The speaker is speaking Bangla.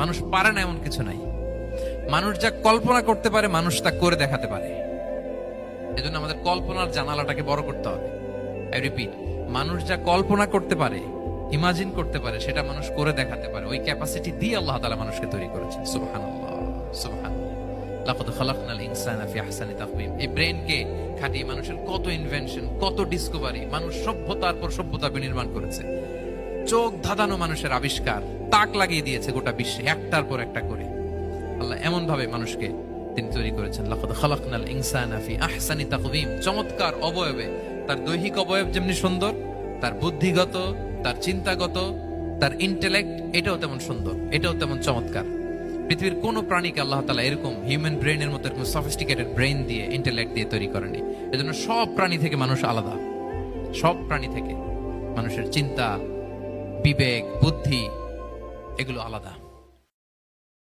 মানুষ পারে না এমন কিছু নাই। মানুষ যা কল্পনা করতে পারে মানুষ তা করে দেখাতে পারে। এজন্য আমাদের কল্পনার জানালাটাকে বড় করতে হবে। আই রিপিট, মানুষ যা কল্পনা করতে পারে, ইমাজিন করতে পারে, সেটা মানুষ করে দেখাতে পারে। ওই ক্যাপাসিটি দিয়ে আল্লাহ তাআলা মানুষকে তৈরি করেছেন। সুবহানাল্লাহ, সুবহানাল্লাহ। লাকাদ খালাকনাল ইনসানা ফি আহসানি তাকওয়িম। এই ব্রেনকে খাটিয়ে মানুষের কত ইনভেনশন, কত ডিসকভারি, মানুষ সভ্যতার পর সভ্যতা বিনির্মাণ করেছে। চোখ ধাঁধানো মানুষের আবিষ্কার তাক লাগিয়ে দিয়েছে গোটা বিশ্বে, একটার পর একটা করে। আল্লাহ এমন ভাবে মানুষকে তিনি তৈরি করেছেন। লাকাদ খালাকনাল ইনসানা ফি আহসানি তাকওয়িম। চমৎকার অবয়বে, তার দৈহিক অবয়ব যেমনি সুন্দর, তার বুদ্ধিগত, তার চিন্তাগত, তার ইন্টেলেক্ট, এটাও তেমন সুন্দর, এটাও তেমন চমৎকার। পৃথিবীর কোন প্রাণীকে আল্লাহ তাআলা এরকম হিউম্যান ব্রেইনের মতো এরকম সফিস্টিকেটেড ব্রেইন দিয়ে, ইন্টেলেক্ট দিয়ে তৈরি করেনি। এজন্য সব প্রাণী থেকে মানুষ আলাদা। সব প্রাণী থেকে মানুষের চিন্তা, বিবেক, বুদ্ধি এগুলো আলাদা।